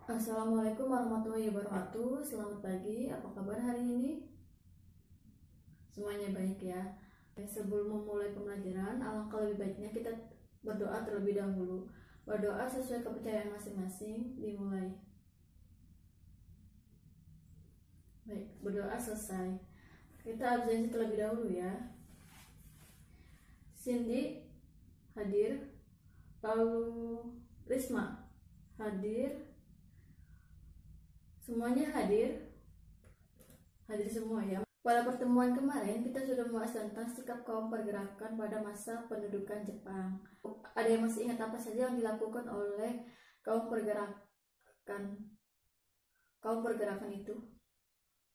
Assalamualaikum warahmatullahi wabarakatuh. Selamat pagi, apa kabar hari ini? Semuanya baik ya. Sebelum memulai pembelajaran, alangkah lebih baiknya kita berdoa terlebih dahulu. Berdoa sesuai kepercayaan masing-masing, dimulai. Baik, berdoa selesai. Kita absensi terlebih dahulu ya. Cindy hadir, lalu Risma hadir, semuanya hadir semua ya. Pada pertemuan kemarin kita sudah membahas tentang sikap kaum pergerakan pada masa pendudukan Jepang. Ada yang masih ingat apa saja yang dilakukan oleh kaum pergerakan itu?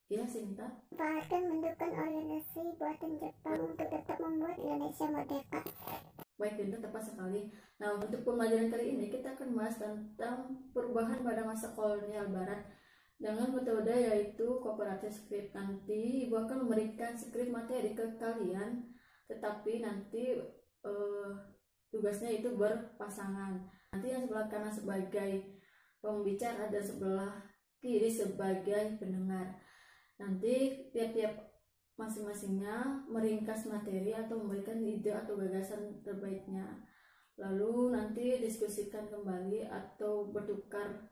Iya, Sinta. Bahkan mendukung organisasi buatan Jepang untuk tetap membuat Indonesia merdeka. Baik, Dinda, tepat sekali. Nah, untuk pembelajaran kali ini kita akan membahas tentang perubahan pada masa kolonial Barat dengan metode yaitu kooperatif skrip. Nanti Ibu akan memberikan skrip materi ke kalian, tetapi nanti tugasnya itu berpasangan. Nanti yang sebelah kanan sebagai pembicara dan sebelah kiri sebagai pendengar. Nanti tiap-tiap masing-masingnya meringkas materi atau memberikan ide atau gagasan terbaiknya. Lalu nanti diskusikan kembali atau bertukar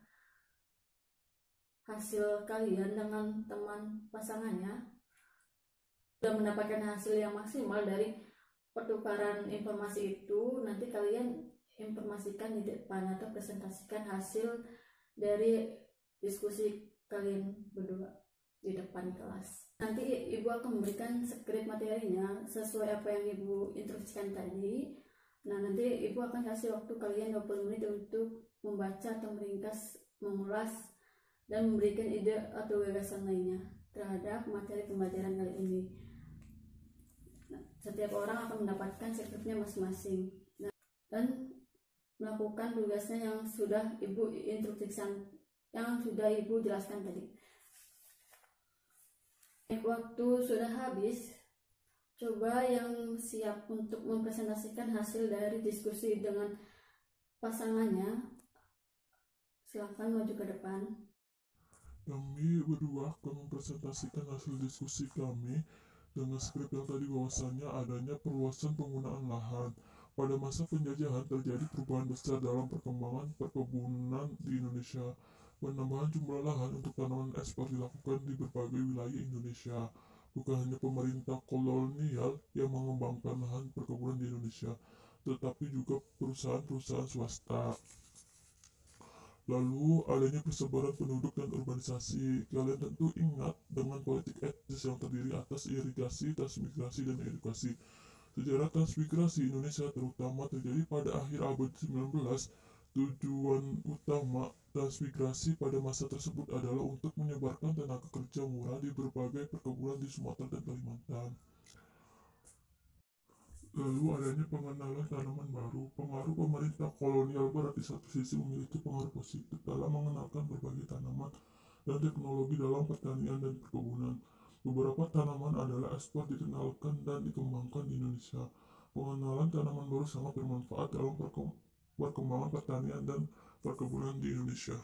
hasil kalian dengan teman pasangannya. Sudah mendapatkan hasil yang maksimal dari pertukaran informasi itu, nanti kalian informasikan di depan atau presentasikan hasil dari diskusi kalian berdua di depan kelas. Nanti Ibu akan memberikan skrip materinya sesuai apa yang Ibu instruksikan tadi. Nah, nanti Ibu akan kasih waktu kalian 20 menit untuk membaca atau meringkas, mengulas, dan memberikan ide atau gagasan lainnya terhadap materi pembelajaran kali ini. Nah, setiap orang akan mendapatkan skripnya masing-masing dan melakukan tugasnya yang sudah Ibu instruksikan, yang sudah Ibu jelaskan tadi. Waktu sudah habis. Coba yang siap untuk mempresentasikan hasil dari diskusi dengan pasangannya, silakan maju ke depan. Kami berdua akan mempresentasikan hasil diskusi kami dengan skrip yang tadi, bahwasannya adanya perluasan penggunaan lahan. Pada masa penjajahan terjadi perubahan besar dalam perkembangan perkebunan di Indonesia. Penambahan jumlah lahan untuk tanaman ekspor dilakukan di berbagai wilayah Indonesia. Bukan hanya pemerintah kolonial yang mengembangkan lahan perkebunan di Indonesia, tetapi juga perusahaan-perusahaan swasta. Lalu adanya persebaran penduduk dan urbanisasi. Kalian tentu ingat dengan politik etnis yang terdiri atas irigasi, transmigrasi, dan edukasi. Sejarah transmigrasi Indonesia terutama terjadi pada akhir abad 19. Tujuan utama transmigrasi pada masa tersebut adalah untuk menyebarkan tenaga kerja murah di berbagai perkebunan di Sumatera dan Kalimantan. Lalu adanya pengenalan tanaman baru. Pengaruh pemerintah kolonial Barat di satu sisi memiliki pengaruh positif dalam mengenalkan berbagai tanaman dan teknologi dalam pertanian dan perkebunan. Beberapa tanaman adalah ekspor dikenalkan dan dikembangkan di Indonesia. Pengenalan tanaman baru sangat bermanfaat dalam perkembangan pertanian dan perkebunan di Indonesia.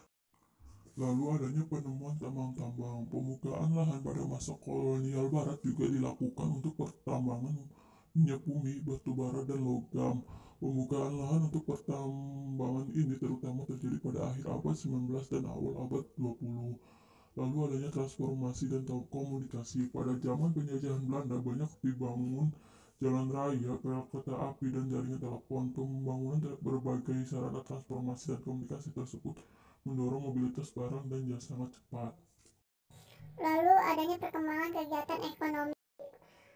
Lalu adanya penemuan tambang-tambang. Pembukaan lahan pada masa kolonial Barat juga dilakukan untuk pertambangan minyak bumi, batu bara, dan logam. Pembukaan lahan untuk pertambangan ini terutama terjadi pada akhir abad 19 dan awal abad 20. Lalu adanya transformasi dan komunikasi. Pada zaman penjajahan Belanda banyak dibangun jalan raya, kereta api, dan jaringan telepon. Pembangunan berbagai sarana transformasi dan komunikasi tersebut mendorong mobilitas barang dan jasa sangat cepat. Lalu adanya perkembangan kegiatan ekonomi.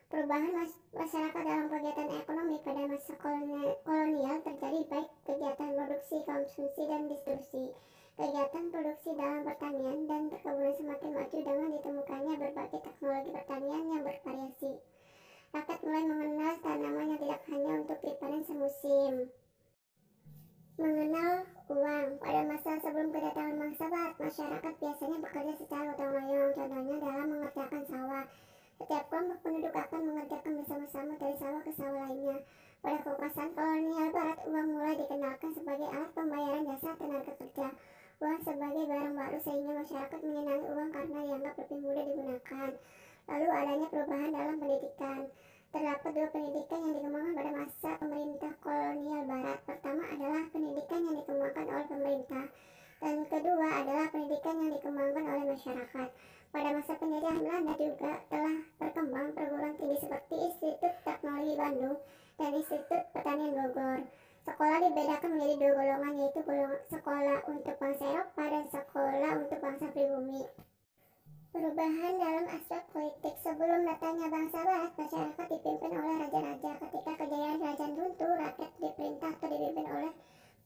Perubahan masyarakat dalam kegiatan ekonomi pada masa kolonial terjadi baik kegiatan produksi, konsumsi, dan distribusi. Kegiatan produksi dalam pertanian dan perkebunan semakin maju dengan ditemukannya berbagai teknologi pertanian yang bervariasi. Rakyat mulai mengenal tanaman yang tidak hanya untuk dipanen semusim. Mengenal uang. Pada masa sebelum kedatangan bangsa Barat, masyarakat biasanya bekerja secara gotong royong, contohnya dalam mengerjakan sawah. Setiap kelompok penduduk akan mengerjakan bersama-sama dari sawah ke sawah lainnya. Pada kekuasaan kolonial Barat, uang mulai dikenalkan sebagai alat pembayaran jasa tenaga kerja. uang sebagai barang baru sehingga masyarakat menyenangi uang karena dianggap lebih mudah digunakan. Lalu adanya perubahan dalam pendidikan. Terdapat dua pendidikan yang dikembangkan pada masa pemerintah kolonial barat. Pertama adalah pendidikan yang dikembangkan oleh pemerintah, dan kedua adalah pendidikan yang dikembangkan oleh masyarakat. Pada masa penjajahan Belanda juga telah berkembang perguruan tinggi seperti Institut Teknologi Bandung dan Institut Pertanian Bogor. Sekolah dibedakan menjadi dua golongan, yaitu golongan sekolah untuk bangsa Eropa dan sekolah untuk bangsa pribumi. Perubahan dalam aspek politik. Sebelum datangnya bangsa barat, masyarakat dipimpin oleh raja-raja. Ketika kejayaan kerajaan runtuh, rakyat diperintah atau dipimpin oleh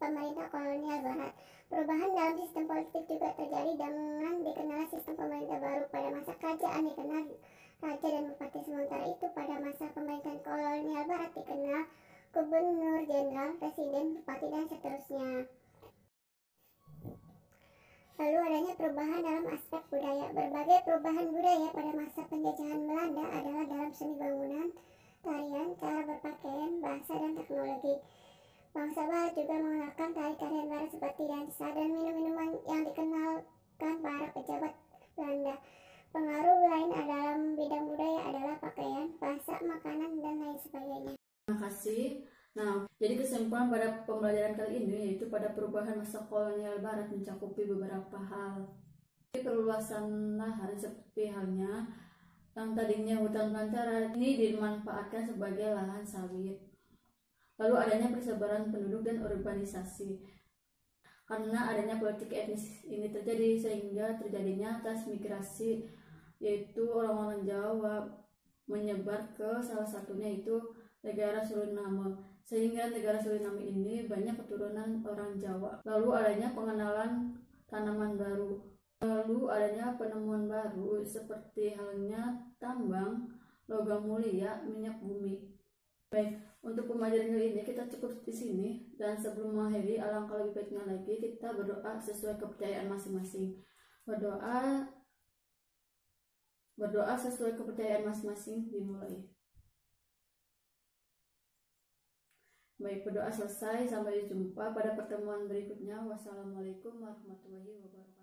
pemerintah kolonial barat. Perubahan dalam sistem politik juga terjadi dengan dikenal sistem pemerintah baru. Pada masa kerajaan dikenal raja dan bupati, sementara itu pada masa pemerintahan kolonial barat dikenal gubernur, jenderal, presiden, bupati, dan seterusnya. Lalu adanya perubahan dalam aspek budaya. Berbagai perubahan budaya pada masa penjajahan Belanda adalah dalam seni bangunan, tarian, cara berpakaian, bahasa, dan teknologi. Bangsa barat juga mengenalkan tari-tarian barat seperti dansa dan minum-minuman yang dikenalkan para pejabat Belanda. Pengaruh lain dalam bidang budaya adalah pakaian, bahasa, makanan, dan lain sebagainya. Terima kasih. Nah, jadi kesimpulan pada pembelajaran kali ini yaitu pada perubahan masa kolonial barat mencakupi beberapa hal. Perluasan lahan seperti halnya yang tadinya hutan belantara ini dimanfaatkan sebagai lahan sawit. Lalu adanya persebaran penduduk dan urbanisasi. Karena adanya politik etnis ini terjadi sehingga terjadinya transmigrasi, yaitu orang-orang Jawa menyebar ke salah satunya itu negara Suriname, sehingga negara Suriname ini banyak keturunan orang Jawa. Lalu adanya pengenalan tanaman baru, lalu adanya penemuan baru seperti halnya tambang, logam mulia, minyak bumi. Baik, untuk pembelajaran kali ini kita cukup di sini, dan sebelum mengakhiri alangkah lebih baiknya lagi kita berdoa sesuai kepercayaan masing-masing. Berdoa sesuai kepercayaan masing-masing dimulai. Baik, berdoa selesai. Sampai jumpa pada pertemuan berikutnya. Wassalamualaikum warahmatullahi wabarakatuh.